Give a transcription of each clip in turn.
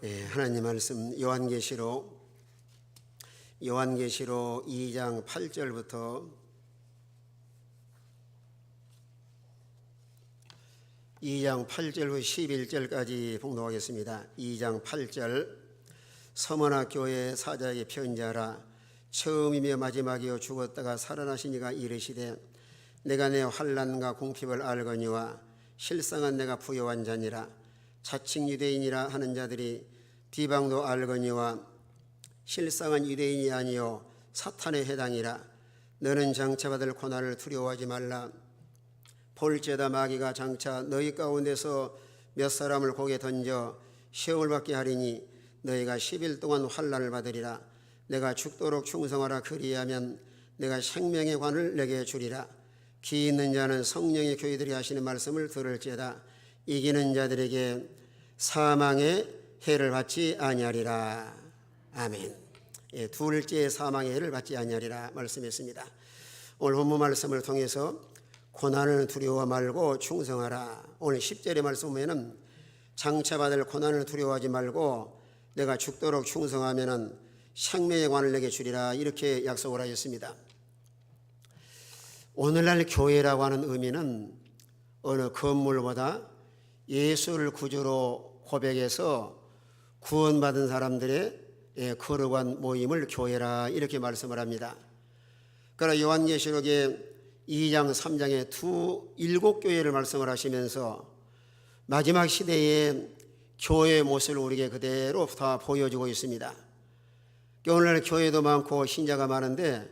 하나님 말씀 요한계시록 2장 8절부터 2장 8절부터 11절까지 봉독하겠습니다. 2장 8절 서머나 교회 사자에게 편지하라. 처음이며 마지막이요 죽었다가 살아나신 이가 이르시되 내가 내 환난과 궁핍을 알거니와 실상은 내가 부요한 자니라. 자칭 유대인이라 하는 자들이 비방도 알거니와 실상은 유대인이 아니요 사탄에 해당이라. 너는 장차 받을 고난을 두려워하지 말라. 볼지어다 마귀가 장차 너희 가운데서 몇 사람을 고개 던져 시험을 받게 하리니 너희가 10일 동안 환난을 받으리라. 내가 죽도록 충성하라. 그리하면 내가 생명의 관을 내게 주리라. 귀 있는 자는 성령의 교회들이 하시는 말씀을 들을지어다. 이기는 자들에게 사망의 해를 받지 아니하리라. 아멘. 둘째 사망의 해를 받지 아니하리라 말씀했습니다. 오늘 본문 말씀을 통해서 고난을 두려워 말고 충성하라. 오늘 10절의 말씀 보면은 장차 받을 고난을 두려워하지 말고 내가 죽도록 충성하면은 생명의 관을 내게 주리라, 이렇게 약속을 하셨습니다. 오늘날 교회라고 하는 의미는 어느 건물보다 예수를 구주로 고백해서 구원받은 사람들의 거룩한 모임을 교회라, 이렇게 말씀을 합니다. 그러나 요한계시록의 2장 3장에 7 교회를 말씀을 하시면서 마지막 시대의 교회의 모습을 우리에게 그대로 다 보여주고 있습니다. 오늘날 교회도 많고 신자가 많은데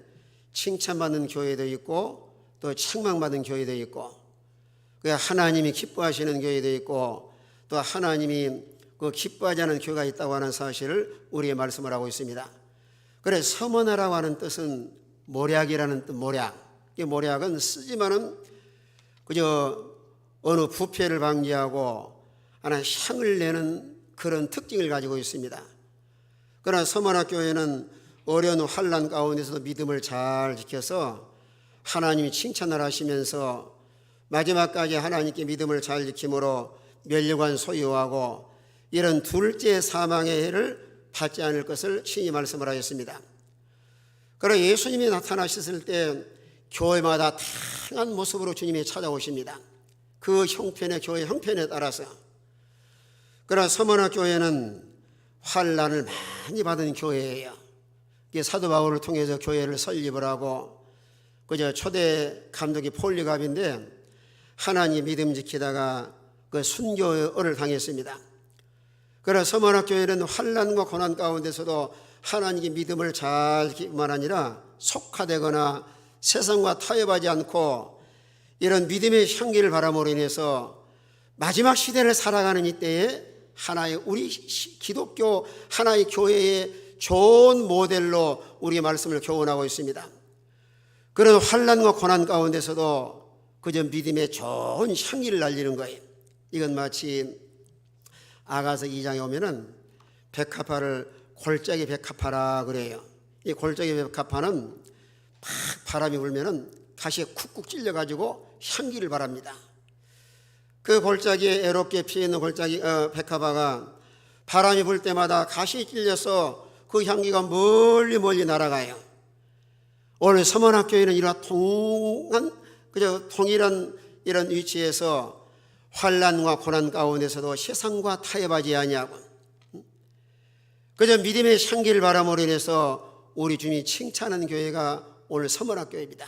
칭찬받는 교회도 있고 또 책망받는 교회도 있고, 하나님이 기뻐하시는 교회도 있고 또 하나님이 기뻐하지 않는 교회가 있다고 하는 사실을 우리에게 말씀을 하고 있습니다. 그래서 서머나라고 하는 뜻은 모략이라는 뜻. 모략은 쓰지만은 그저 어느 부패를 방지하고 하나 향을 내는 그런 특징을 가지고 있습니다. 그러나 서머나 교회는 어려운 환난 가운데서도 믿음을 잘 지켜서 하나님이 칭찬을 하시면서 마지막까지 하나님께 믿음을 잘 지킴으로 멸류관 소유하고 이런 둘째 사망의 해를 받지 않을 것을 친히 말씀을 하셨습니다. 그러나 예수님이 나타나셨을 때 교회마다 다양한 모습으로 주님이 찾아오십니다. 그 형편에, 교회 형편에 따라서. 그러나 서머나 교회는 환난을 많이 받은 교회예요. 사도 바울을 통해서 교회를 설립을 하고 그저 초대 감독이 폴리갑인데 하나님 믿음 지키다가 그 순교를 당했습니다. 그러나 서머나 교회는 환난과 고난 가운데서도 하나님께 믿음을 잘 지키기만 아니라 속화되거나 세상과 타협하지 않고 이런 믿음의 향기를 바람으로 인해서 마지막 시대를 살아가는 이때에 하나의 우리 기독교 하나의 교회의 좋은 모델로 우리의 말씀을 교훈하고 있습니다. 그런 환난과 고난 가운데서도 그저 믿음의 좋은 향기를 날리는 거예요. 이건 마치 아가서 2장에 오면은 백합화를 골짜기 백합화라 그래요. 이 골짜기 백합화는 막 바람이 불면은 가시에 쿡쿡 찔려가지고 향기를 바랍니다. 그 골짜기에 애롭게 피어있는 골짜기 백합화가 바람이 불 때마다 가시에 찔려서 그 향기가 멀리 날아가요. 오늘 서머나교회는 이러한 동일한 이런 위치에서 환난과 고난 가운데서도 세상과 타협하지 아니하고 그저 믿음의 향기를 바람으로 인해서 우리 주님이 칭찬하는 교회가 오늘 서머나교회입니다.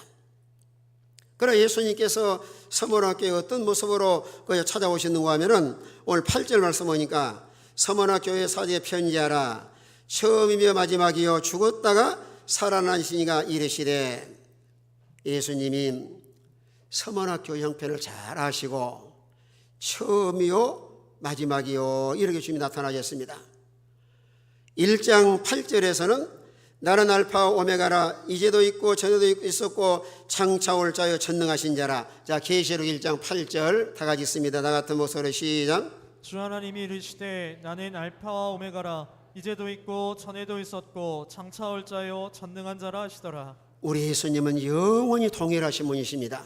그러나 예수님께서 서머나교회 어떤 모습으로 찾아오셨는가 하면은 오늘 8절 말씀 보니까 서머나교회 사제에 편지하라. 처음이며 마지막이요 죽었다가 살아나신 이가 이르시되, 예수님이 서머나교회 형편을 잘 아시고 처음이요 마지막이요 이렇게 주님이 나타나셨습니다. 1장 8절에서는 나는 알파와 오메가라. 이제도 있고 전에도 있었고 장차 올 자여 전능하신 자라. 자, 계시록 1장 8절 다 같이 있습니다. 나 같은 목소리 시작. 주 하나님이 이르시되 나는 알파와 오메가라. 이제도 있고 전에도 있었고 장차 올 자요 전능한 자라 하시더라. 우리 예수님은 영원히 동일하신 분이십니다.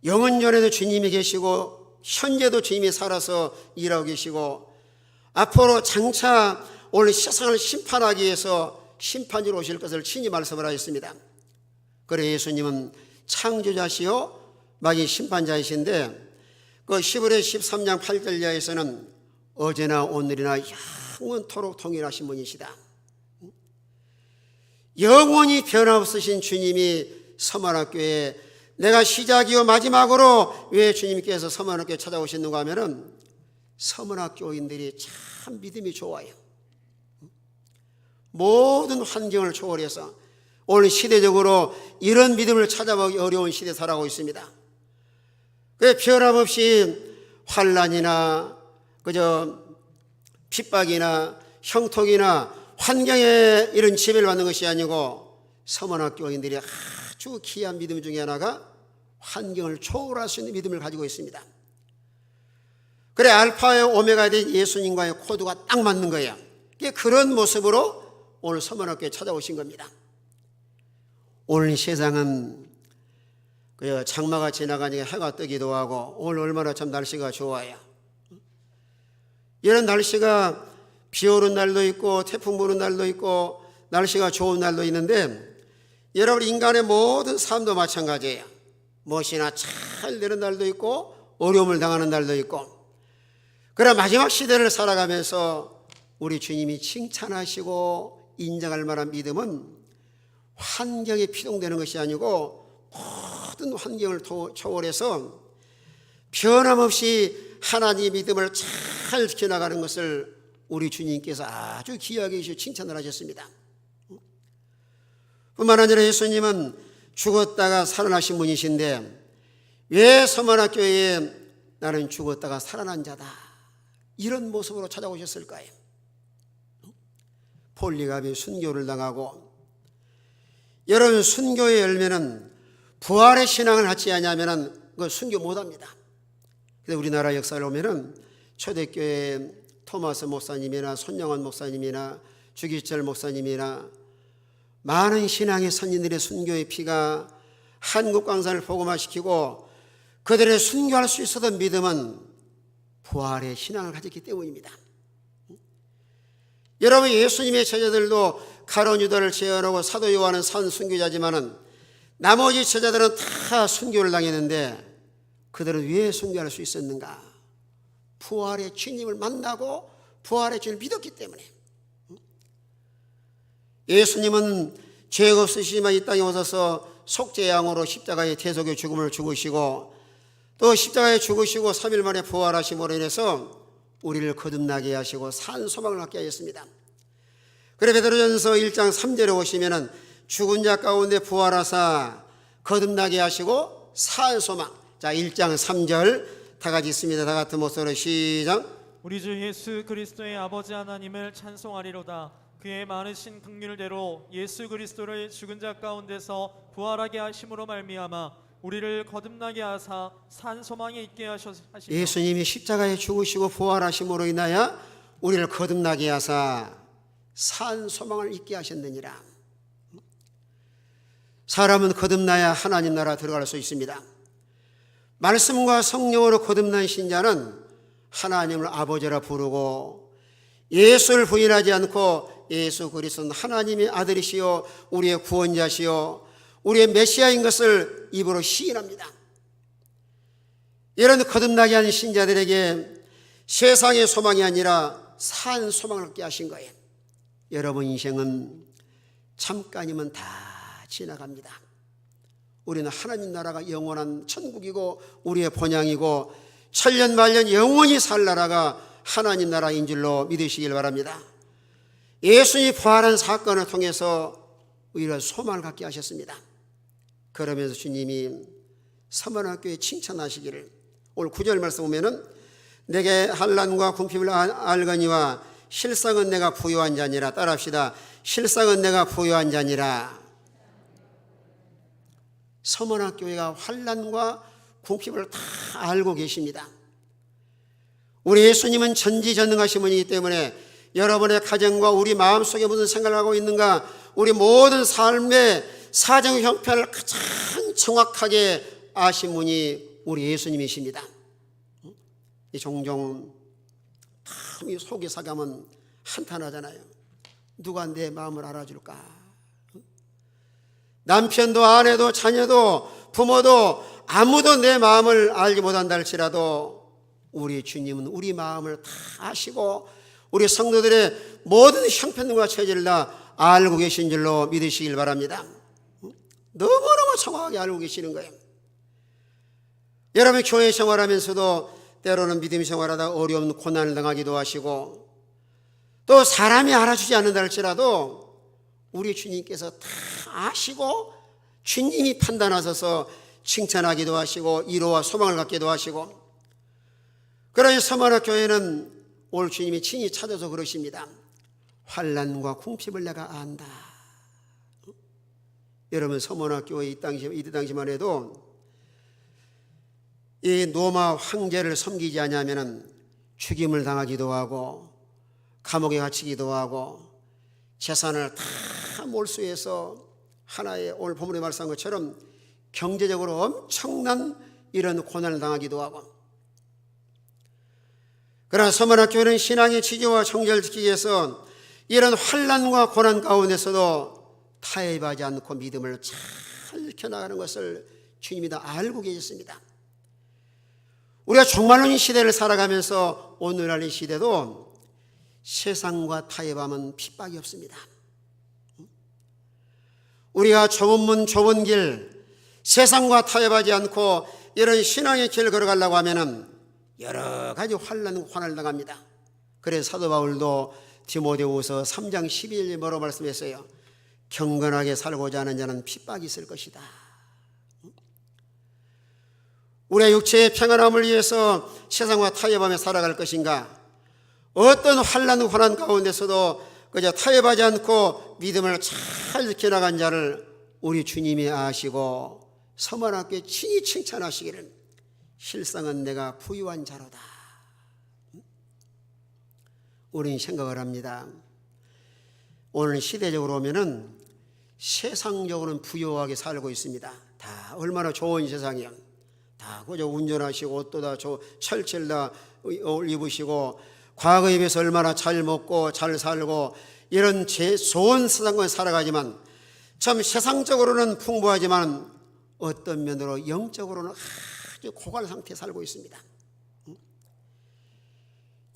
영원 전에도 주님이 계시고 현재도 주님이 살아서 일하고 계시고 앞으로 장차 오늘 세상을 심판하기 위해서 심판주로 오실 것을 친히 말씀을 하셨습니다. 그래 예수님은 창조자시요 마지 심판자이신데 그 시브레 13장 8절 이하에서는 어제나 오늘이나 영원토록 동일하신 분이시다. 영원히 변함없으신 주님이 서만학교에 내가 시작이요 마지막으로 왜 주님께서 서만학교에 찾아오셨는가 하면은 서만학교인들이 참 믿음이 좋아요. 모든 환경을 초월해서 오늘 시대적으로 이런 믿음을 찾아보기 어려운 시대에 살아가고 있습니다. 그 변함없이 환난이나 그저 핍박이나 형통이나 환경에 이런 지배를 받는 것이 아니고 서만학교인들이 아주 귀한 믿음 중에 하나가 환경을 초월할 수 있는 믿음을 가지고 있습니다. 그래 알파의 오메가에 대한 예수님과의 코드가 딱 맞는 거예요. 그런 모습으로 오늘 서만학교에 찾아오신 겁니다. 오늘 세상은 장마가 지나가니까 해가 뜨기도 하고 오늘 얼마나 참 날씨가 좋아요. 이런 날씨가 비 오는 날도 있고 태풍 부는 날도 있고 날씨가 좋은 날도 있는데 여러분 인간의 모든 삶도 마찬가지예요. 무엇이나 잘 되는 날도 있고 어려움을 당하는 날도 있고 그러나 마지막 시대를 살아가면서 우리 주님이 칭찬하시고 인정할 만한 믿음은 환경에 피동되는 것이 아니고 모든 환경을 초월해서 변함없이 하나님의 믿음을 잘 지켜나가는 것을 우리 주님께서 아주 귀하게 칭찬을 하셨습니다. 뿐만 아니라 예수님은 죽었다가 살아나신 분이신데 왜 서만학교에 나는 죽었다가 살아난 자다 이런 모습으로 찾아오셨을까요? 폴리갑이 순교를 당하고 여러분 순교의 열매는 부활의 신앙을 갖지 않으면 그 순교 못합니다. 그래서 우리나라 역사를 보면은 초대교회 토마스 목사님이나 손영원 목사님이나 주기철 목사님이나 많은 신앙의 선진들의 순교의 피가 한국 광산을 복음화시키고 그들의 순교할 수 있었던 믿음은 부활의 신앙을 가졌기 때문입니다. 여러분 예수님의 제자들도 가룟 유다를 제어하고 사도 요한은 산 순교자지만은 나머지 제자들은 다 순교를 당했는데 그들은 왜 순교할 수 있었는가? 부활의 주님을 만나고 부활의 주님을 믿었기 때문에. 예수님은 죄 없으시지만 이 땅에 오셔서 속죄양으로 십자가의 대속의 죽음을 죽으시고 또 십자가에 죽으시고 3일 만에 부활하심으로 인해서 우리를 거듭나게 하시고 산 소망을 갖게 하셨습니다. 그래 베드로전서 1장 3절에 보시면은 죽은 자 가운데 부활하사 거듭나게 하시고 산 소망. 자 1장 3절 다 같이 있습니다. 다 같은 목소리로 시작. 우리 주 예수 그리스도의 아버지 하나님을 찬송하리로다. 그의 많으신 긍휼대로 예수 그리스도를 죽은 자 가운데서 부활하게 하심으로 말미암아 우리를 거듭나게 하사 산 소망에 있게 하시며 예수님이 십자가에 죽으시고 부활하심으로 인하여 우리를 거듭나게 하사 산 소망을 있게 하셨느니라. 사람은 거듭나야 하나님 나라 들어갈 수 있습니다. 말씀과 성령으로 거듭난 신자는 하나님을 아버지라 부르고 예수를 부인하지 않고 예수 그리스도는 하나님의 아들이시요 우리의 구원자시요 우리의 메시아인 것을 입으로 시인합니다. 이런 거듭나게 하는 신자들에게 세상의 소망이 아니라 산 소망을 얻게 하신 거예요. 여러분 인생은 잠깐이면 다 지나갑니다. 우리는 하나님 나라가 영원한 천국이고 우리의 본향이고 천년 만년 영원히 살 나라가 하나님 나라인 줄로 믿으시길 바랍니다. 예수님이 부활한 사건을 통해서 우리가 소망을 갖게 하셨습니다. 그러면서 주님이 서만학교에 칭찬하시기를 오늘 9절 말씀 보면은 내게 환난과 궁핍을 알거니와 실상은 내가 부유한 자니라. 따라합시다. 실상은 내가 부유한 자니라. 서만학교회가 환난과 궁핍을 다 알고 계십니다. 우리 예수님은 전지전능하신 분이기 때문에 여러분의 가정과 우리 마음속에 무슨 생각을 하고 있는가, 우리 모든 삶의 사정 형편을 가장 정확하게 아신 분이 우리 예수님이십니다. 종종 참 속이 상하면 한탄하잖아요. 누가 내 마음을 알아줄까? 남편도 아내도 자녀도 부모도 아무도 내 마음을 알지 못한다 할지라도 우리 주님은 우리 마음을 다 아시고 우리 성도들의 모든 형편과 처지를 다 알고 계신 줄로 믿으시길 바랍니다. 너무너무 정확하게 알고 계시는 거예요. 여러분 교회 생활하면서도 때로는 믿음 생활하다 어려운 고난을 당하기도 하시고 또 사람이 알아주지 않는다 할지라도 우리 주님께서 다 아시고 주님이 판단하셔서 칭찬하기도 하시고 위로와 소망을 갖기도 하시고 그러니 서머나 교회는 올 주님이 친히 찾아서 그러십니다. 환난과 궁핍을 내가 안다. 여러분 서머나 교회 이때 당시만 해도 이 로마 황제를 섬기지 않으면 죽임을 당하기도 하고 감옥에 갇히기도 하고 재산을 다 몰수해서 하나의 오늘 본문에 말씀한 것처럼 경제적으로 엄청난 이런 고난을 당하기도 하고 그러나 서머나 교회는 신앙의 지지와 정절을 지키기 위해서 이런 환난과 고난 가운데서도 타협하지 않고 믿음을 잘 지켜나가는 것을 주님이 다 알고 계셨습니다. 우리가 종말론 이 시대를 살아가면서 오늘날 이 시대도 세상과 타협하면 핍박이 없습니다. 우리가 좁은 문 좁은 길 세상과 타협하지 않고 이런 신앙의 길을 걸어가려고 하면은 여러 가지 환난과 고난을 당합니다. 그래서 사도 바울도 디모데후서 3장 12절에 뭐라고 말씀했어요? 경건하게 살고자 하는 자는 핍박이 있을 것이다. 우리의 육체의 평안함을 위해서 세상과 타협하며 살아갈 것인가? 어떤 환난 고난 가운데서도 그저 타협하지 않고 믿음을 잘 지켜나간 자를 우리 주님이 아시고 서머나께 친히 칭찬하시기를 실상은 내가 부유한 자로다. 우리는 생각을 합니다. 오늘 시대적으로 보면은 세상적으로는 부유하게 살고 있습니다. 다 얼마나 좋은 세상이야. 다 그저 운전하시고 옷도 다 철철 다 입으시고 과거에 비해서 얼마나 잘 먹고 잘 살고 이런 좋은 세상을 살아가지만 참 세상적으로는 풍부하지만 어떤 면으로 영적으로는 아주 고갈 상태에 살고 있습니다.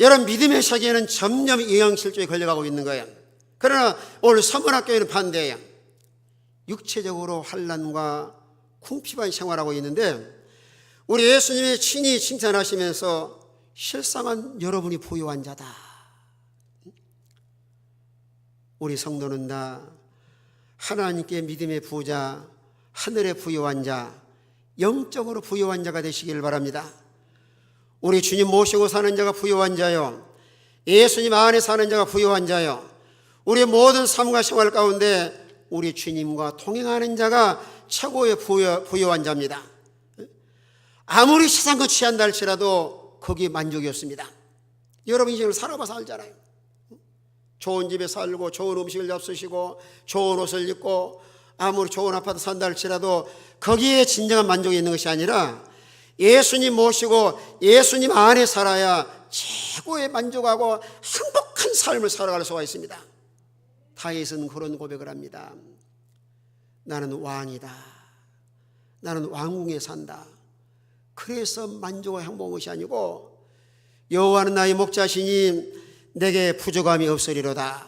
여러분 믿음의 세계에는 점점 영향실조에 걸려가고 있는 거예요. 그러나 오늘 서문학교에는 반대예요. 육체적으로 환난과 궁핍한 생활하고 있는데 우리 예수님이 친히 칭찬하시면서 실상은 여러분이 부유한 자다. 우리 성도는 다 하나님께 믿음의 부자, 하늘의 부유한 자, 영적으로 부유한 자가 되시기를 바랍니다. 우리 주님 모시고 사는 자가 부유한 자요, 예수님 안에 사는 자가 부유한 자요, 우리의 모든 삶과 생활 가운데 우리 주님과 동행하는 자가 최고의 부유한 자입니다. 아무리 세상과 취한다 할지라도 거기에 만족이 없습니다. 여러분 인생을 살아봐서 알잖아요. 좋은 집에 살고 좋은 음식을 잡수시고 좋은 옷을 입고 아무리 좋은 아파트 산다 할지라도 거기에 진정한 만족이 있는 것이 아니라 예수님 모시고 예수님 안에 살아야 최고의 만족하고 행복한 삶을 살아갈 수가 있습니다. 다윗은 그런 고백을 합니다. 나는 왕이다. 나는 왕궁에 산다. 그래서 만족과 행복한 것이 아니고 여호와는 나의 목자시니 내게 부족함이 없으리로다.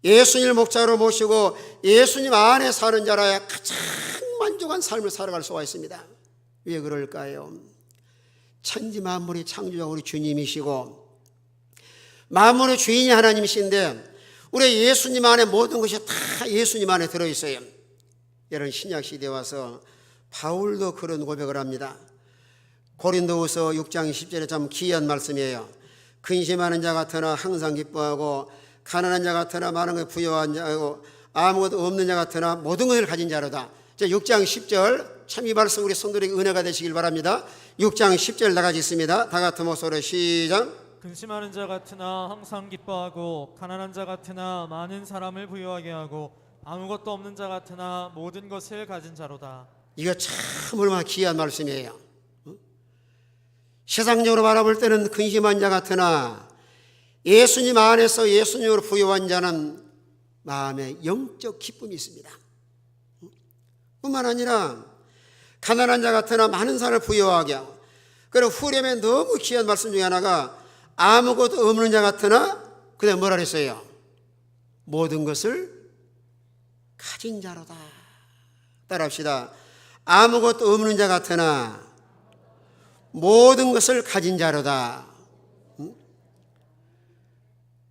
예수님을 목자로 모시고 예수님 안에 사는 자라야 가장 만족한 삶을 살아갈 수가 있습니다. 왜 그럴까요? 천지 만물의 창조자 우리 주님이시고 만물의 주인이 하나님이신데 우리 예수님 안에 모든 것이 다 예수님 안에 들어있어요. 여러분 신약 시대에 와서 바울도 그런 고백을 합니다. 고린도후서 6장 10절에 참 귀한 말씀이에요. 근심하는 자 같으나 항상 기뻐하고 가난한 자 같으나 많은 것에 부유한 자고 아무것도 없는 자 같으나 모든 것을 가진 자로다. 6장 10절 참 이 말씀 우리 성도에게 은혜가 되시길 바랍니다. 6장 10절 다 같이 있습니다. 다 같은 목소리로 시작. 근심하는 자 같으나 항상 기뻐하고 가난한 자 같으나 많은 사람을 부유하게 하고 아무것도 없는 자 같으나 모든 것을 가진 자로다. 이거 참 얼마나 귀한 말씀이에요. 세상적으로 바라볼 때는 근심한 자 같으나 예수님 안에서 예수님으로 부유한 자는 마음에 영적 기쁨이 있습니다. 뿐만 아니라 가난한 자 같으나 많은 산을 부유하게 하고, 그리고 후렴에 너무 귀한 말씀 중에 하나가 아무것도 없는 자 같으나 그다음에 뭐라 그랬어요? 모든 것을 가진 자로다. 따라합시다. 아무것도 없는 자 같으나 모든 것을 가진 자로다.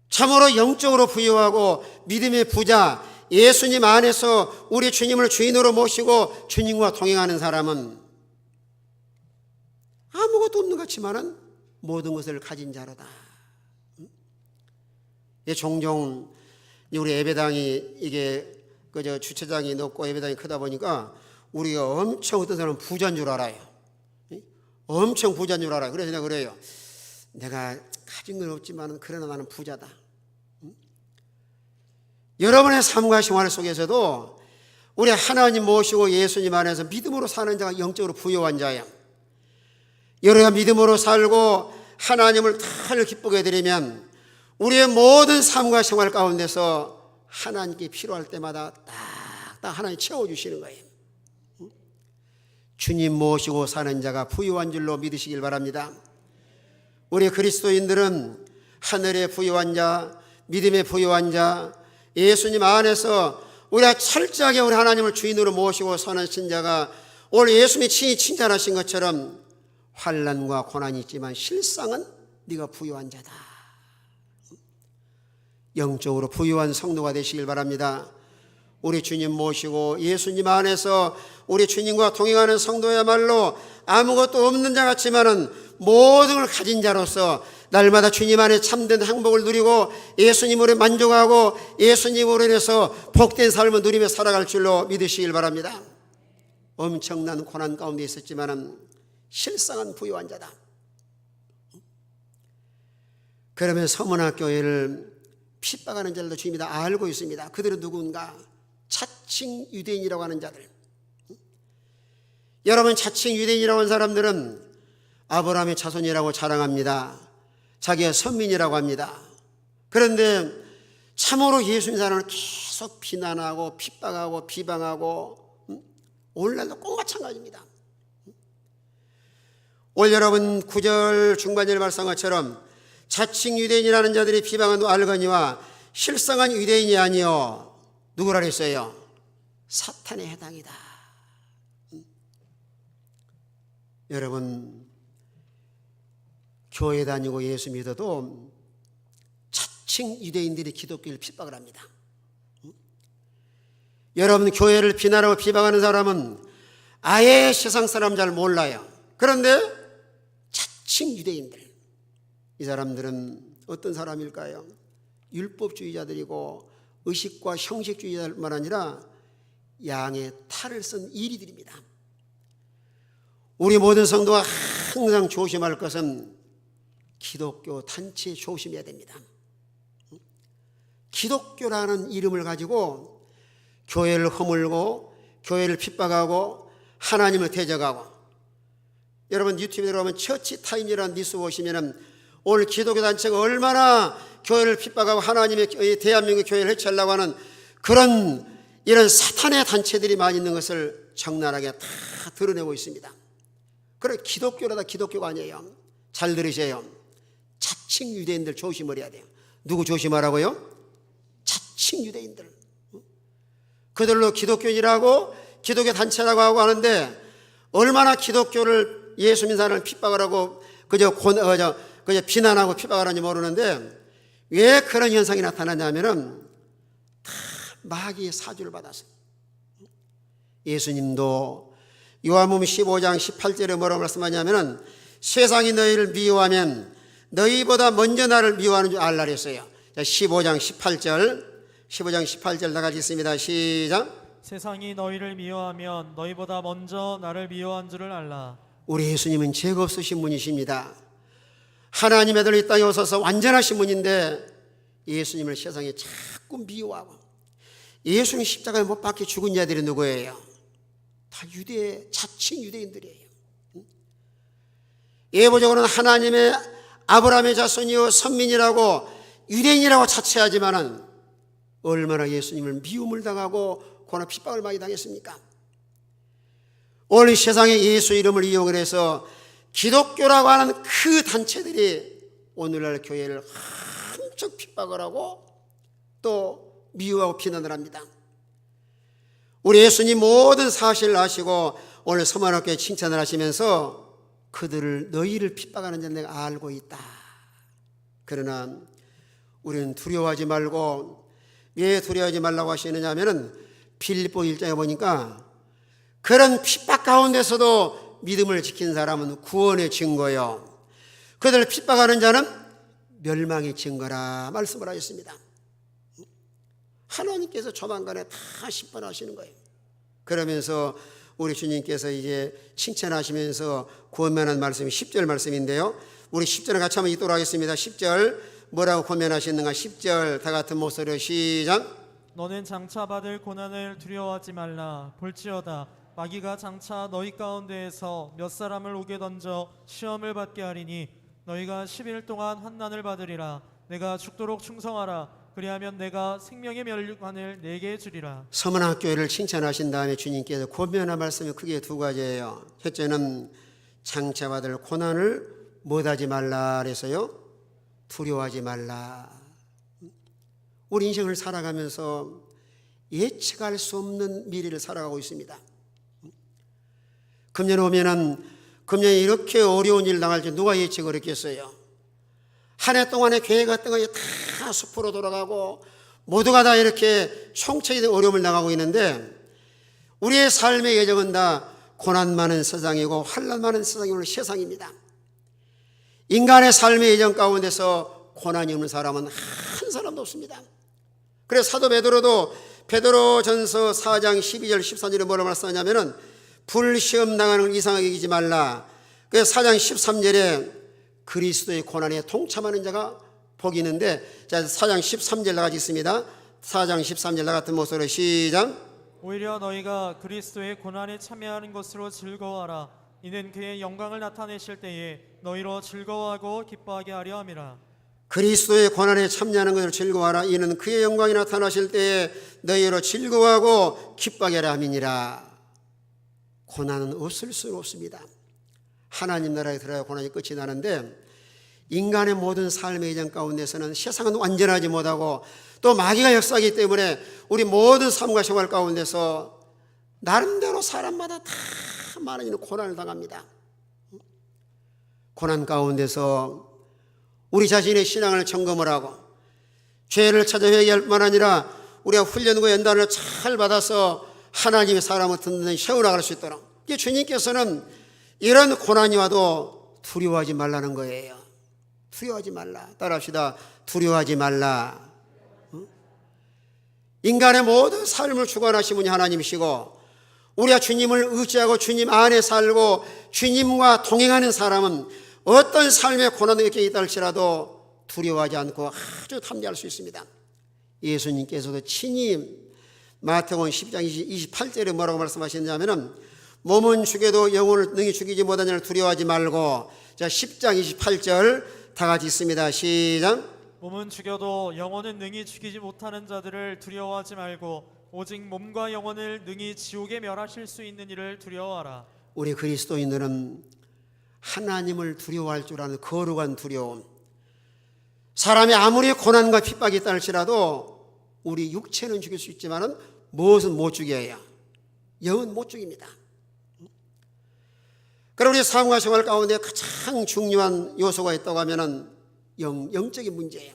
참으로 영적으로 부유하고 믿음의 부자, 예수님 안에서 우리 주님을 주인으로 모시고 주님과 동행하는 사람은 아무것도 없는 것 같지만은 모든 것을 가진 자로다. 종종 우리 예배당이 이게 그저 주차장이 높고 예배당이 크다 보니까 우리가 엄청 어떤 사람은 부자인 줄 알아요. 엄청 부자인 줄 알아요. 그래서 내가 그래요. 내가 가진 건 없지만 그러나 나는 부자다. 여러분의 삶과 생활 속에서도 우리 하나님 모시고 예수님 안에서 믿음으로 사는 자가 영적으로 부유한 자예요. 여러가 믿음으로 살고 하나님을 다 기쁘게 드리면 우리의 모든 삶과 생활 가운데서 하나님께 필요할 때마다 딱딱 하나님 채워주시는 거예요. 주님 모시고 사는 자가 부유한 줄로 믿으시길 바랍니다. 우리 그리스도인들은 하늘의 부유한 자, 믿음의 부유한 자, 예수님 안에서 우리가 철저하게 우리 하나님을 주인으로 모시고 사는 신자가 오늘 예수님이 친히 칭찬하신 것처럼 환난과 고난이 있지만 실상은 네가 부유한 자다. 영적으로 부유한 성도가 되시길 바랍니다. 우리 주님 모시고 예수님 안에서 우리 주님과 동행하는 성도야말로 아무것도 없는 자 같지만은 모든 걸 가진 자로서 날마다 주님 안에 참된 행복을 누리고 예수님으로 만족하고 예수님으로 인해서 복된 삶을 누리며 살아갈 줄로 믿으시길 바랍니다. 엄청난 고난 가운데 있었지만은 실상은 부유한 자다. 그러면 서문학교회를 핍박하는 자들도 주님이 다 알고 있습니다. 그들은 누군가? 자칭 유대인이라고 하는 자들. 여러분, 자칭 유대인이라고 하는 사람들은 아브라함의 자손이라고 자랑합니다. 자기가 선민이라고 합니다. 그런데 참으로 예수님 사람을 계속 비난하고 핍박하고 비방하고 오늘날도 꼭 마찬가지입니다. 오늘 여러분 9절 중반절 말씀한 것처럼 자칭 유대인이라는 자들이 비방한 알거니와 실상한 유대인이 아니요 누구라 그랬어요? 사탄에 해당이다. 여러분, 교회 다니고 예수 믿어도 자칭 유대인들이 기독교를 핍박을 합니다. 여러분, 교회를 비난하고 비방하는 사람은 아예 세상 사람 잘 몰라요. 그런데 자칭 유대인들, 이 사람들은 어떤 사람일까요? 율법주의자들이고 의식과 형식주의자뿐만 아니라 양의 탈을 쓴 이리들입니다. 우리 모든 성도가 항상 조심할 것은 기독교 단체에 조심해야 됩니다. 기독교라는 이름을 가지고 교회를 허물고 교회를 핍박하고 하나님을 대적하고, 여러분 유튜브에 들어가면 처치 타임이라는 뉴스 보시면 오늘 기독교 단체가 얼마나 교회를 핍박하고 하나님의 대한민국 교회를 해치려고 하는 그런 이런 사탄의 단체들이 많이 있는 것을 적나라하게 다 드러내고 있습니다. 그래, 기독교라다 기독교가 아니에요. 잘 들으세요. 자칭 유대인들 조심을 해야 돼요. 누구 조심하라고요? 자칭 유대인들. 그들로 기독교인이라고 기독교 단체라고 하고 하는데 얼마나 기독교를 예수 믿는 사람을 핍박을 하고 그저 비난하고 핍박을 하는지 모르는데 왜 그런 현상이 나타나냐면은 다 마귀의 사주를 받았어요. 예수님도 요한복음 15장 18절에 뭐라고 말씀하냐면은 세상이 너희를 미워하면 너희보다 먼저 나를 미워하는 줄 알라 그랬어요. 15장 18절 다 같이 있습니다. 시작. 세상이 너희를 미워하면 너희보다 먼저 나를 미워한 줄을 알라. 우리 예수님은 죄가 없으신 분이십니다. 하나님의 아들 이 땅에 오셔서 완전하신 분인데 예수님을 세상에 자꾸 미워하고, 예수님 십자가에 못 박혀 죽은 자들이 누구예요? 다 자칭 유대인들이에요. 예보적으로는 하나님의 아브라함의 자손이요 선민이라고 유대인이라고 자처하지만은 얼마나 예수님을 미움을 당하고 고난 핍박을 많이 당했습니까? 오늘 세상에 예수 이름을 이용을 해서 기독교라고 하는 그 단체들이 오늘날 교회를 한척 핍박을 하고 또 미워하고 비난을 합니다. 우리 예수님 모든 사실을 아시고 오늘 서만학교에 칭찬을 하시면서 그들을 너희를 핍박하는 줄 내가 알고 있다. 그러나 우리는 두려워하지 말고, 왜 두려워하지 말라고 하시느냐 하면은 빌립보 1장에 보니까 그런 핍박 가운데서도 믿음을 지킨 사람은 구원의 증거요, 그들을 핍박하는 자는 멸망의 증거라 말씀을 하셨습니다. 하나님께서 조만간에 다 심판하시는 거예요. 그러면서 우리 주님께서 이제 칭찬하시면서 권면한 말씀이 10절 말씀인데요, 우리 10절을 같이 한번 읽도록 하겠습니다. 10절 뭐라고 권면하시는가? 10절 다 같은 목소리로 시작. 너는 장차 받을 고난을 두려워하지 말라. 볼지어다 마귀가 장차 너희 가운데에서 몇 사람을 오게 던져 시험을 받게 하리니 너희가 10일 동안 환난을 받으리라. 내가 죽도록 충성하라. 그리하면 내가 생명의 멸관을 내게 주리라. 서문학교회를 칭찬하신 다음에 주님께서 권면한 말씀이 크게 두 가지예요. 첫째는 장차 받을 고난을 못하지 말라 그래서요, 두려워하지 말라. 우리 인생을 살아가면서 예측할 수 없는 미래를 살아가고 있습니다. 금년 오면은 금년에 이렇게 어려운 일 당할 줄 누가 예측을 했겠어요? 한 해 동안에 교회 같은 것이 다 숲으로 돌아가고 모두가 다 이렇게 총체적인 어려움을 당하고 있는데, 우리의 삶의 예정은 다 고난 많은 세상이고 환난 많은 세상이 오늘 세상입니다. 인간의 삶의 예정 가운데서 고난이 없는 사람은 한 사람도 없습니다. 그래서 사도 베드로도 베드로전서 4장 12절 13절에 뭐라고 말씀하냐면은 불시험 당하는 걸 이상하게 여기지 말라. 그래서 4장 13절에 그리스도의 고난에 동참하는 자가 복이 있는데, 자 4장 13절 나같이 있습니다. 4장 13절 나같은 목소리로 시작. 오히려 너희가 그리스도의 고난에 참여하는 것으로 즐거워하라. 이는 그의 영광을 나타내실 때에 너희로 즐거워하고 기뻐하게 하려 함이라. 그리스도의 고난에 참여하는 것을 즐거워하라. 이는 그의 영광이 나타나실 때에 너희로 즐거워하고 기뻐하게 하려 함이니라. 고난은 없을 수 없습니다. 하나님 나라에 들어야 고난이 끝이 나는데, 인간의 모든 삶의 예정 가운데서는 세상은 완전하지 못하고 또 마귀가 역사하기 때문에 우리 모든 삶과 생활 가운데서 나름대로 사람마다 다 많은 고난을 당합니다. 고난 가운데서 우리 자신의 신앙을 점검을 하고 죄를 찾아 회개할 뿐만 아니라 우리가 훈련과 연단을 잘 받아서 하나님의 사람을 든든히 세워나갈 수 있도록, 주님께서는 이런 고난이 와도 두려워하지 말라는 거예요. 두려워하지 말라. 따라합시다. 두려워하지 말라. 인간의 모든 삶을 주관하신 분이 하나님이시고, 우리가 주님을 의지하고 주님 안에 살고 주님과 동행하는 사람은 어떤 삶의 고난이 이렇게 있다 할지라도 두려워하지 않고 아주 탐지할 수 있습니다. 예수님께서도 친히 마태복음 10장 28절에 뭐라고 말씀하셨냐면은 몸은 죽여도 영혼을 능히 죽이지 못하는 자를 두려워하지 말고, 자 10장 28절 다 같이 있습니다. 시작. 몸은 죽여도 영혼은 능히 죽이지 못하는 자들을 두려워하지 말고 오직 몸과 영혼을 능히 지옥에 멸하실 수 있는 이를 두려워하라. 우리 그리스도인들은 하나님을 두려워할 줄 아는 거룩한 두려움, 사람이 아무리 고난과 핍박이 있다 할지라도 우리 육체는 죽일 수 있지만은 무엇은 못 죽여야, 영은 못 죽입니다. 그럼 우리 삶과 생활 가운데 가장 중요한 요소가 있다고 하면은 영적인 문제예요.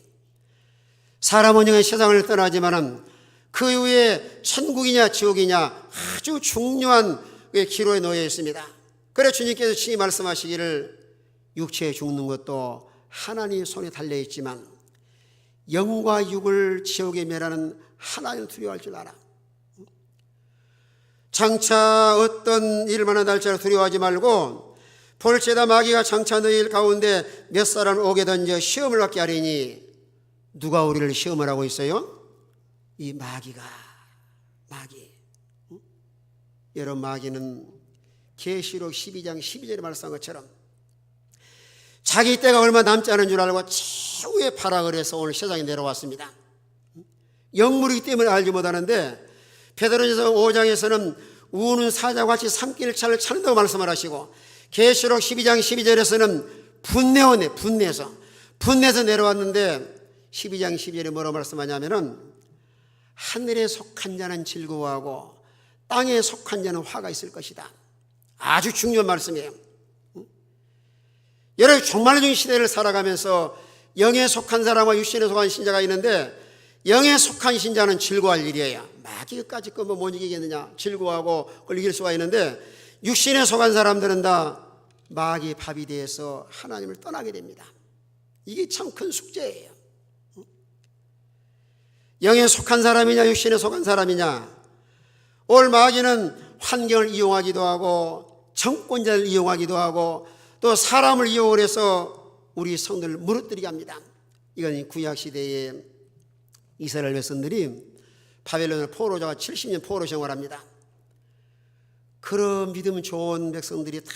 사람은 영의 세상을 떠나지만은 그 이후에 천국이냐 지옥이냐 아주 중요한 기로에 놓여 있습니다. 그래 주님께서 친히 말씀하시기를 육체에 죽는 것도 하나님의 손에 달려있지만 영과 육을 지옥에 멸하는 하나님을 두려워할 줄 알아. 장차 어떤 일을 만나 날짜를 두려워하지 말고 볼지어다 마귀가 장차 너희 가운데 몇 사람을 오게 던져 시험을 받게 하리니. 누가 우리를 시험을 하고 있어요? 이 마귀가. 마귀. 여러분, 마귀는 계시록 12장 12절에 말씀한 것처럼 자기 때가 얼마 남지 않은 줄 알고 최후의 발악을 해서 오늘 세상에 내려왔습니다. 영물이기 때문에 알지 못하는데 베드로전서 5장에서는 우는 사자와 같이 삼킬 차를 찾는다고 말씀을 하시고 계시록 12장 12절에서는 분내원에 분내에서 내려왔는데 12장 12절에 뭐라고 말씀하냐면은 하늘에 속한 자는 즐거워하고 땅에 속한 자는 화가 있을 것이다. 아주 중요한 말씀이에요. 여러분 종말론적인 시대를 살아가면서 영에 속한 사람과 육신에 속한 신자가 있는데 영에 속한 신자는 즐거워할 일이에요. 막 이것까지 뭐 못 이기겠느냐 즐거워하고 그걸 이길 수가 있는데 육신에 속한 사람들은 다 마귀의 밥이 되어서 하나님을 떠나게 됩니다. 이게 참 큰 숙제예요. 영에 속한 사람이냐 육신에 속한 사람이냐. 오늘 마귀는 환경을 이용하기도 하고 정권자를 이용하기도 하고 또 사람을 이용을 해서 우리 성도를 무너뜨리게 합니다. 이건 구약시대에 이스라엘 백성들이 바벨론의 포로자가 70년 포로 생활합니다. 그런 믿음 좋은 백성들이 다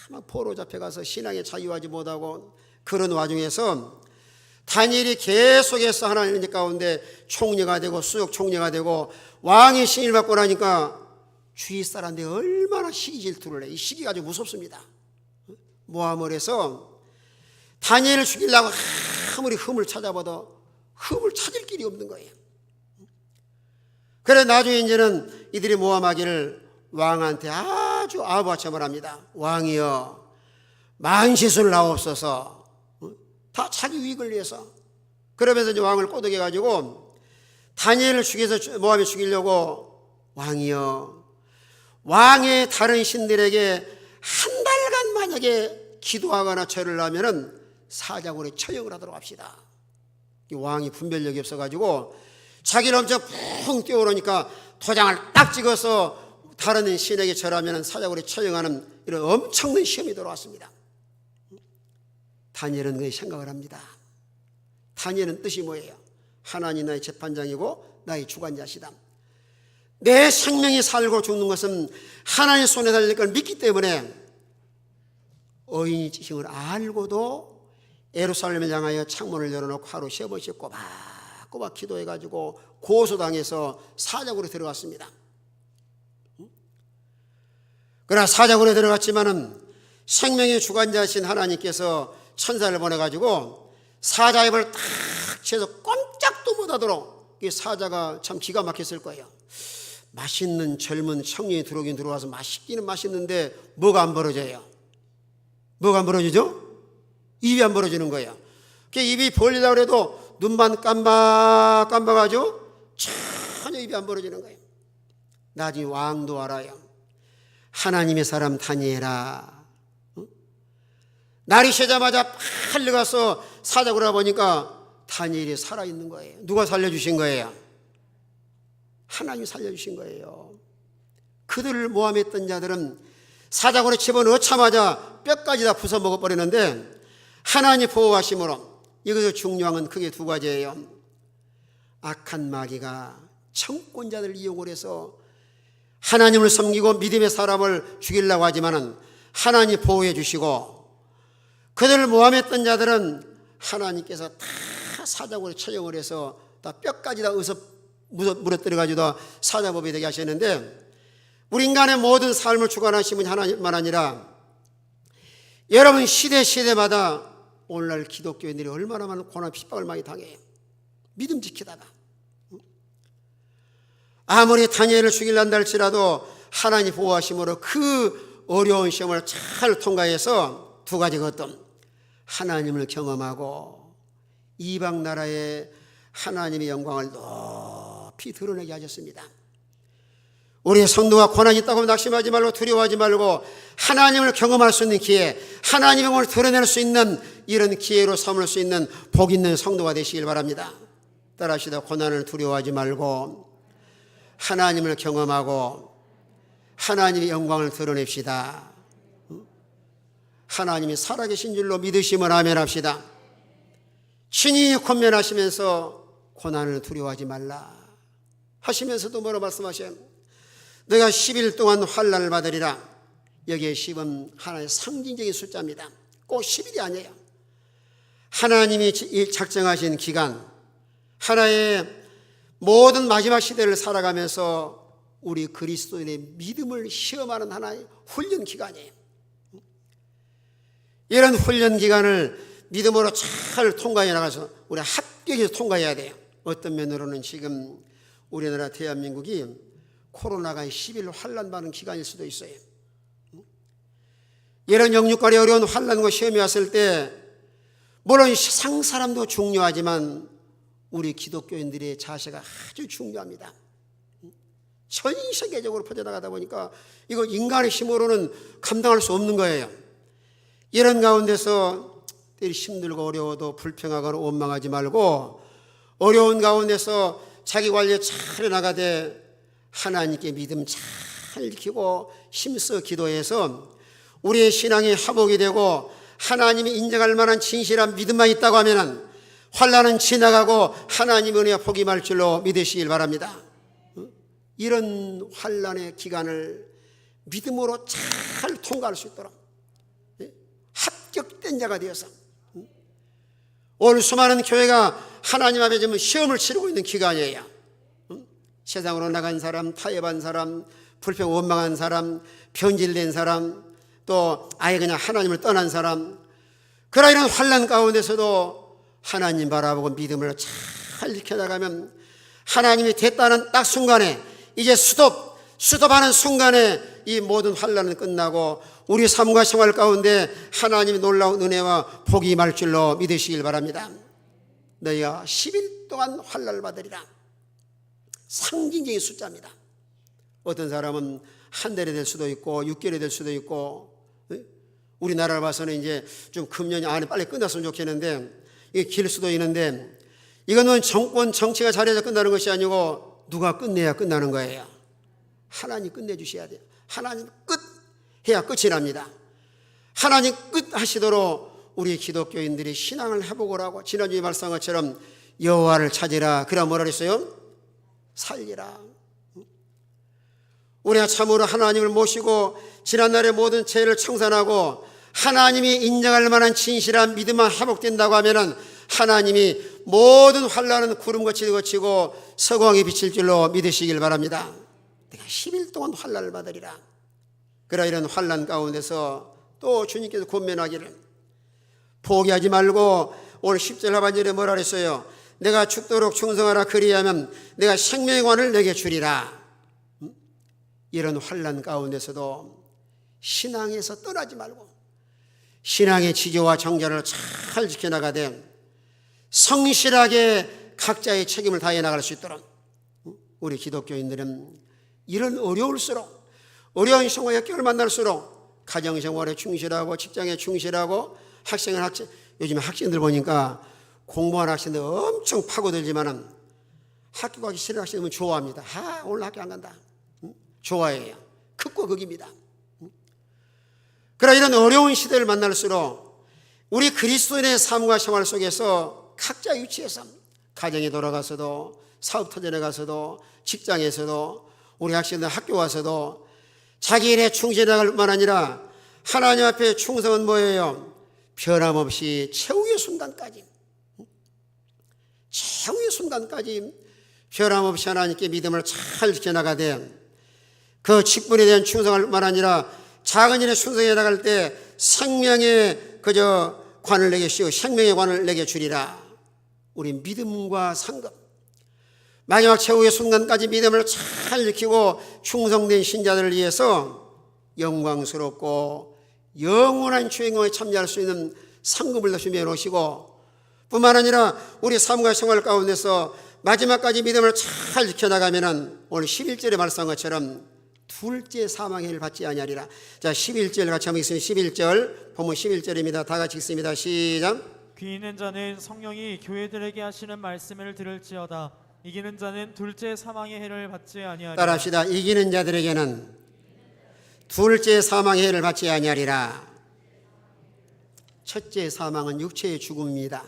막 포로 잡혀가서 신앙에 자유하지 못하고 그런 와중에서 다니엘이 계속해서 하나님 은혜 가운데 총리가 되고 수석 총리가 되고 왕의 신을 받고 나니까 주위 사람들이 얼마나 시기 질투를 해. 이 시기가 아주 무섭습니다. 모함을 해서 다니엘을 죽이려고 아무리 흠을 찾아봐도 흠을 찾을 길이 없는 거예요. 그래 나중에 이제는 이들이 모함하기를 왕한테 아주 아부하첨을 합니다. 왕이여 만시술 나옵소서. 다 자기 이익을 위해서. 그러면서 이제 왕을 꼬드겨 가지고 다니엘을 죽여서 모함에 죽이려고 왕이여 왕의 다른 신들에게 한 달간 만약에 기도하거나 절을 하면은 사자굴에 처형을 하도록 합시다. 왕이 분별력이 없어가지고 자기를 엄청 푹 뛰어오르니까 도장을 딱 찍어서 다른 신에게 절하면 사자굴에 처형하는 이런 엄청난 시험이 들어왔습니다. 다니엘은 그렇게 생각을 합니다. 다니엘은 뜻이 뭐예요? 하나님 나의 재판장이고 나의 주관자시다. 내 생명이 살고 죽는 것은 하나님의 손에 달릴 걸 믿기 때문에 어인이 지신 걸 알고도 예루살렘을 향하여 창문을 열어놓고 하루 3번씩 꼬박꼬박 기도해가지고 고소당해서 사자굴에 들어갔습니다. 그러나 사자굴에 들어갔지만은 생명의 주관자신 하나님께서 천사를 보내가지고 사자 입을 탁 채서 꼼짝도 못하도록 이 사자가 참 기가 막혔을 거예요. 맛있는 젊은 청년이 들어오긴 들어와서 맛있기는 맛있는데 뭐가 안 벌어져요? 뭐가 안 벌어지죠? 입이 안 벌어지는 거예요. 입이 벌리려고 해도 눈만 깜박깜박하죠? 전혀 입이 안 벌어지는 거예요. 나중에 왕도 알아요. 하나님의 사람 다니엘아. 날이 새자마자 빨리 가서 사자굴에 보니까 다니엘이 살아있는 거예요. 누가 살려주신 거예요? 하나님이 살려주신 거예요. 그들을 모함했던 자들은 사자굴에 집어넣자마자 뼈까지 다 부숴 먹어버리는데 하나님이 보호하심으로 여기서 중요한 건 크게 2가지예요. 악한 마귀가 정권자들을 이용을 해서 하나님을 섬기고 믿음의 사람을 죽이려고 하지만은 하나님이 보호해 주시고 그들을 모함했던 자들은 하나님께서 다 사자굴에 처형을 해서 다 뼈까지 다 무너뜨려가지고 사자법이 되게 하셨는데 우리 인간의 모든 삶을 주관하신 분이 하나님만 아니라 여러분 시대마다 오늘날 기독교인들이 얼마나 많은 고난 핍박을 많이 당해요. 믿음 지키다가 아무리 다니엘을 죽이려한다 할지라도 하나님 보호하심으로 그 어려운 시험을 잘 통과해서 2가지 것들 하나님을 경험하고 이방 나라에 하나님의 영광을 높이 드러내게 하셨습니다. 우리의 성도가 고난이 있다고 낙심하지 말고 두려워하지 말고 하나님을 경험할 수 있는 기회, 하나님의 영광을 드러낼 수 있는 이런 기회로 삼을 수 있는 복 있는 성도가 되시길 바랍니다. 따라하시다 고난을 두려워하지 말고 하나님을 경험하고 하나님의 영광을 드러냅시다. 하나님이 살아계신 줄로 믿으시면 아멘 합시다. 친히 권면하시면서 고난을 두려워하지 말라 하시면서도 뭐라고 말씀하셔요? 너가 10일 동안 환난을 받으리라. 여기에 10은 하나의 상징적인 숫자입니다. 꼭 10일이 아니에요. 하나님이 작정하신 기간, 하나의 모든 마지막 시대를 살아가면서 우리 그리스도인의 믿음을 시험하는 하나의 훈련 기간이에요. 이런 훈련 기간을 믿음으로 잘 통과해 나가서 우리 합격해서 통과해야 돼요. 어떤 면으로는 지금 우리나라 대한민국이 코로나가 11 환난 받는 기간일 수도 있어요. 이런 영육간의 어려운 환난과 시험이 왔을 때 물론 세상 사람도 중요하지만 우리 기독교인들의 자세가 아주 중요합니다. 전 세계적으로 퍼져나가다 보니까 이거 인간의 힘으로는 감당할 수 없는 거예요. 이런 가운데서 힘들고 어려워도 불평하거나 원망하지 말고 어려운 가운데서 자기 관리에 잘 해나가되 하나님께 믿음 잘 지키고 힘써 기도해서 우리의 신앙이 화목이 되고 하나님이 인정할 만한 진실한 믿음만 있다고 하면 환난은 지나가고 하나님의 은혜와 복이 말 줄로 믿으시길 바랍니다. 이런 환난의 기간을 믿음으로 잘 통과할 수 있도록 합격된 자가 되어서 오늘 수많은 교회가 하나님 앞에 지금 시험을 치르고 있는 기간이에요. 세상으로 나간 사람, 타협한 사람, 불평 원망한 사람, 변질된 사람, 또 아예 그냥 하나님을 떠난 사람, 그러나 이런 환난 가운데서도 하나님 바라보고 믿음을 잘 지켜나가면 하나님이 됐다는 딱 순간에 이제 수습하는 순간에 이 모든 환난은 끝나고 우리 삶과 생활 가운데 하나님의 놀라운 은혜와 복이 임할 줄로 믿으시길 바랍니다. 너희가 10일 동안 환난을 받으리라. 상징적인 숫자입니다. 어떤 사람은 한 달이 될 수도 있고 6개월이 될 수도 있고, 우리나라를 봐서는 이제 좀 금년 안에 빨리 끝났으면 좋겠는데 이게 길 수도 있는데, 이거는 정권 정치가 잘해서 끝나는 것이 아니고 누가 끝내야 끝나는 거예요. 하나님 끝내주셔야 돼요. 하나님 끝 해야 끝이 납니다. 하나님 끝 하시도록 우리 기독교인들이 신앙을 회복을 하고, 지난주에 말씀한 것처럼 여호와를 찾으라. 그러나 뭐라 그랬어요? 살리라. 우리가 참으로 하나님을 모시고 지난날의 모든 죄를 청산하고 하나님이 인정할 만한 진실한 믿음만 회복된다고 하면 하나님이 모든 환난은 구름같이 거치고 서광이 비칠 줄로 믿으시길 바랍니다. 내가 10일 동안 환난을 받으리라. 그러나 이런 환난 가운데서 또 주님께서 권면하기를 포기하지 말고, 오늘 10절 하반절에 뭐라 그랬어요? 내가 죽도록 충성하라. 그리하면 내가 생명의 관을 내게 주리라. 이런 환난 가운데서도 신앙에서 떠나지 말고 신앙의 지조와 정절을 잘 지켜나가되 성실하게 각자의 책임을 다해 나갈 수 있도록 우리 기독교인들은 이런 어려운 생활 역경을 만날수록 가정생활에 충실하고 직장에 충실하고 요즘 학생들 보니까 공부하는 학생들 엄청 파고들지만은 학교 가기 싫은 학생들은 좋아합니다. 오늘 학교 안 간다. 좋아해요. 극과 극입니다. 그러나 이런 어려운 시대를 만날수록 우리 그리스도인의 삶과 생활 속에서 각자 위치에서 가정에 돌아가서도 사업 터전에 가서도 직장에서도 우리 학생들 학교 와서도 자기 일에 충실할 뿐만 아니라 하나님 앞에 충성은 뭐예요? 변함없이 최후의 순간까지 변함없이 하나님께 믿음을 잘 지켜나가되 그 직분에 대한 충성할 뿐만 아니라 작은 일에 충성해 나갈 때 생명의 관을 내게 씌워 생명의 관을 내게 주리라. 우리 믿음과 상급, 마지막 최후의 순간까지 믿음을 잘 지키고 충성된 신자들을 위해서 영광스럽고 영원한 주인공에 참여할 수 있는 상급을 더 준비해 놓으시고, 뿐만 아니라 우리 삶과 생활 가운데서 마지막까지 믿음을 잘 지켜나가면 오늘 11절에 말씀한 것처럼 둘째 사망의 해를 받지 아니하리라. 자, 11절 같이 한번 읽습니다. 11절 본문 11절입니다. 다 같이 읽습니다. 시작. 귀 있는 자는 성령이 교회들에게 하시는 말씀을 들을지어다. 이기는 자는 둘째 사망의 해를 받지 아니하리라. 따라합시다. 이기는 자들에게는 둘째 사망의 해를 받지 아니하리라. 첫째 사망은 육체의 죽음입니다.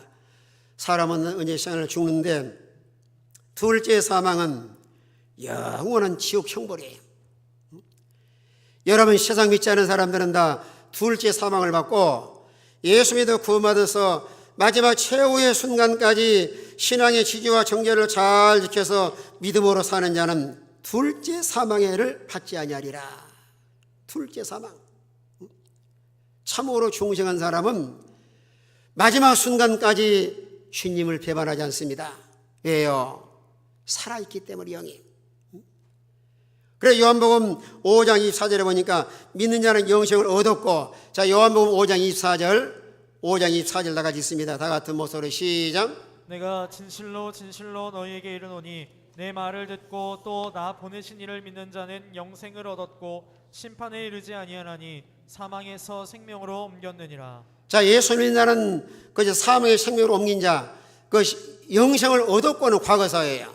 사람은 언제 생을 죽는데, 둘째 사망은 영원한 지옥 형벌이에요. 여러분, 세상 믿지 않은 사람들은 다 둘째 사망을 받고 예수 믿어 구원받아서 마지막 최후의 순간까지 신앙의 지지와 정죄를 잘 지켜서 믿음으로 사는 자는 둘째 사망의 해를 받지 아니하리라. 둘째 사망. 참으로 중생한 사람은 마지막 순간까지 주님을 배반하지 않습니다. 왜요? 살아있기 때문에 영이. 그래 요한복음 5장 24절에 보니까 믿는 자는 영생을 얻었고, 자 요한복음 5장 24절 다 같이 있습니다. 다 같은 목소리 시작. 내가 진실로 진실로 너희에게 이르노니 내 말을 듣고 또 나 보내신 이를 믿는 자는 영생을 얻었고 심판에 이르지 아니하나니 사망에서 생명으로 옮겼느니라. 자 예수 믿는 자는 그 사망의 생명으로 옮긴 자, 그 영생을 얻었고는 과거사예요.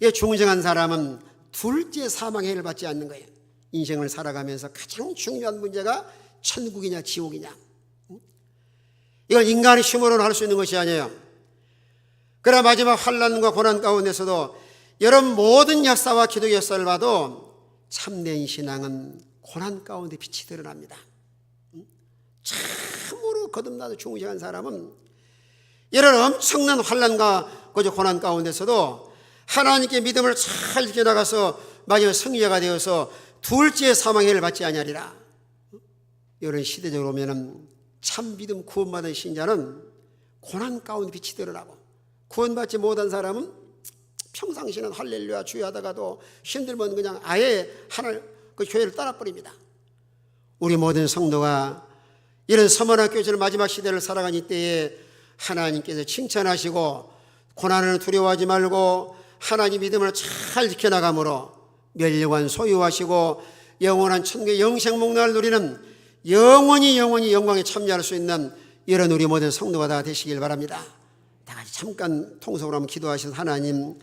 이 중생한 사람은 둘째 사망의 해를 받지 않는 거예요. 인생을 살아가면서 가장 중요한 문제가 천국이냐 지옥이냐. 이걸 인간의 힘으로는 할 수 있는 것이 아니에요. 그러나 마지막 환난과 고난 가운데서도 여러분 모든 역사와 기도 역사를 봐도 참된 신앙은 고난 가운데 빛이 드러납니다. 참으로 거듭나도 중생한 사람은 이런 엄청난 환난과 고난 가운데서도 하나님께 믿음을 잘 지켜나가서 마지막 승리자가 되어서 둘째 사망의 해를 받지 아니하리라. 이런 시대적으로 보면은 참 믿음 구원받은 신자는 고난 가운데 빛이 드러나고, 구원받지 못한 사람은 평상시는 할렐루야 주여 하다가도 힘들면 그냥 아예 하늘 그 교회를 떠나버립니다. 우리 모든 성도가 이런 서머나 교회를 마지막 시대를 살아가는 이때에 하나님께서 칭찬하시고 고난을 두려워하지 말고 하나님 믿음을 잘 지켜나감으로 멸류관 소유하시고 영원한 천국의 영생목락을 누리는 영원히 영광에 참여할 수 있는 이런 우리 모든 성도가 다 되시길 바랍니다. 다 같이 잠깐 통성으로 한번 기도하시는 하나님,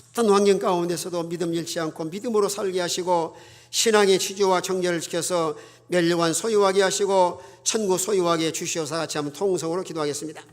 어떤 환경 가운데서도 믿음 잃지 않고 믿음으로 살게 하시고 신앙의 지조와 정죄를 지켜서 멸류관 소유하게 하시고 천국 소유하게 주시옵소서. 같이 한번 통성으로 기도하겠습니다.